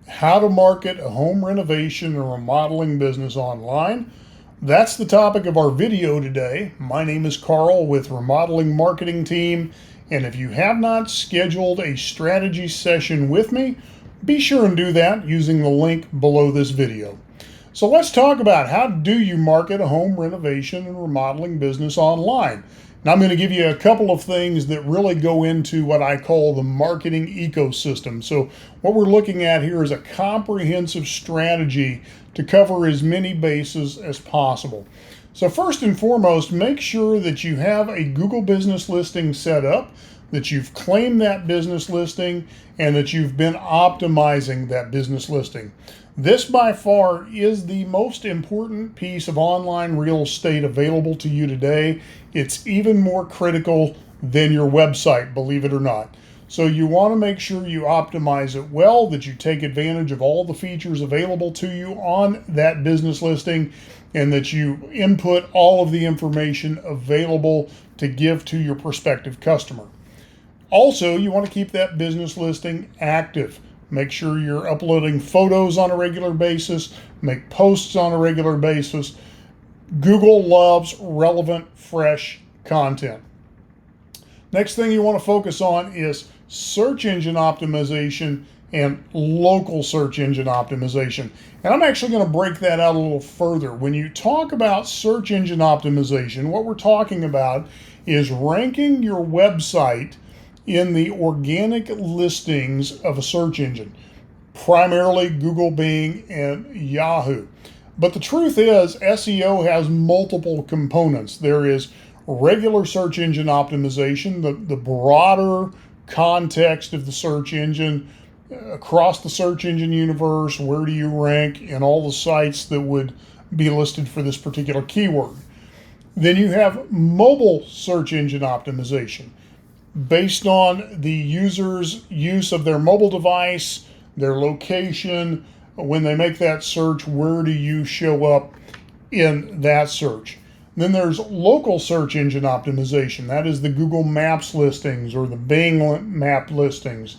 How to market a home renovation and remodeling business online. That's the topic of our video today. My name is Carl with Remodeling Marketing Team, and if you have not scheduled a strategy session with me, be sure and do that using the link below this video. So let's talk about how do you market a home renovation and remodeling business online. Now I'm going to give you a couple of things that really go into what I call the marketing ecosystem. So what we're looking at here is a comprehensive strategy to cover as many bases as possible. So first and foremost, make sure that you have a Google business listing set up, that you've claimed that business listing, and that you've been optimizing that business listing. This by far is the most important piece of online real estate available to you today. It's even more critical than your website, believe it or not. So you want to make sure you optimize it well, that you take advantage of all the features available to you on that business listing, and that you input all of the information available to give to your prospective customer. Also, you want to keep that business listing active. Make sure you're uploading photos on a regular basis, make posts on a regular basis. Google loves relevant, fresh content. Next thing you want to focus on is search engine optimization and local search engine optimization. And I'm actually going to break that out a little further. When you talk about search engine optimization, what we're talking about is ranking your website in the organic listings of a search engine, primarily Google, Bing, and Yahoo. But the truth is, SEO has multiple components. There is regular search engine optimization, the broader context of the search engine, across the search engine universe, where do you rank in all the sites that would be listed for this particular keyword. Then you have mobile search engine optimization, based on the user's use of their mobile device, their location. When they make that search, where do you show up in that search? Then there's local search engine optimization. That is the Google Maps listings or the Bing map listings.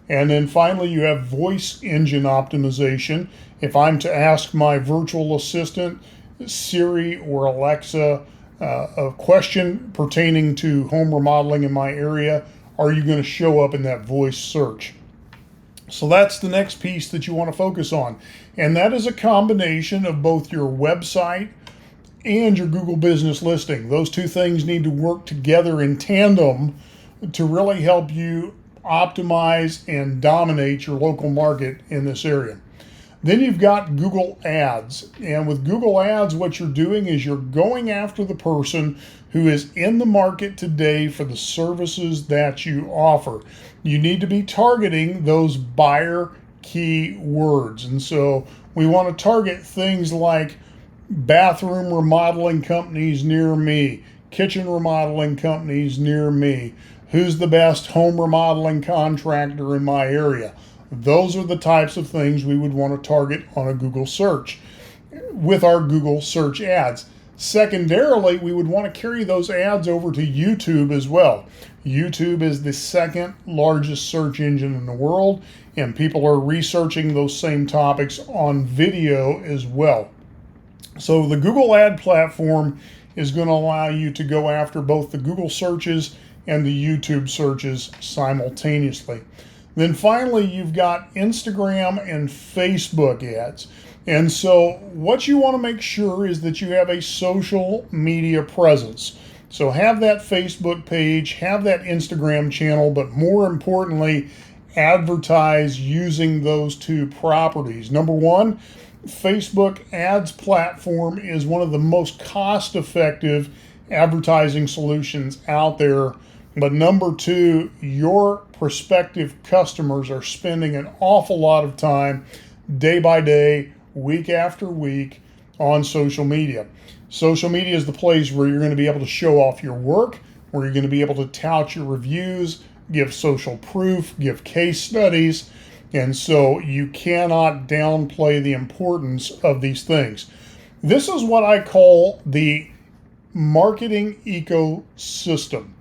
And then finally, you have voice engine optimization. If I'm to ask my virtual assistant, Siri or Alexa, a question pertaining to home remodeling in my area, are you going to show up in that voice search? So that's the next piece that you want to focus on. And that is a combination of both your website and your Google business listing. Those two things need to work together in tandem to really help you optimize and dominate your local market in this area. Then you've got Google Ads. And with Google Ads, what you're doing is you're going after the person who is in the market today for the services that you offer. You need to be targeting those buyer key words. And so we want to target things like bathroom remodeling companies near me, kitchen remodeling companies near me, who's the best home remodeling contractor in my area. Those are the types of things we would want to target on a Google search with our Google search ads. Secondarily, we would want to carry those ads over to YouTube as well. YouTube is the second largest search engine in the world, and people are researching those same topics on video as well. So the Google ad platform is going to allow you to go after both the Google searches and the YouTube searches simultaneously. Then finally, you've got Instagram and Facebook ads. And so what you want to make sure is that you have a social media presence. So have that Facebook page, have that Instagram channel, but more importantly, advertise using those two properties. Number one, Facebook ads platform is one of the most cost-effective advertising solutions out there. But number two, your prospective customers are spending an awful lot of time day by day, week after week on social media. Social media is the place where you're going to be able to show off your work, where you're going to be able to tout your reviews, give social proof, give case studies. And so you cannot downplay the importance of these things. This is what I call the marketing ecosystem.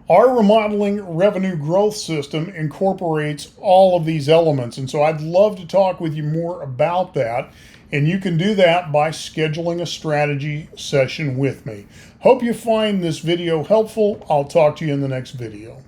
Our remodeling revenue growth system incorporates all of these elements. And so I'd love to talk with you more about that. And you can do that by scheduling a strategy session with me. Hope you find this video helpful. I'll talk to you in the next video.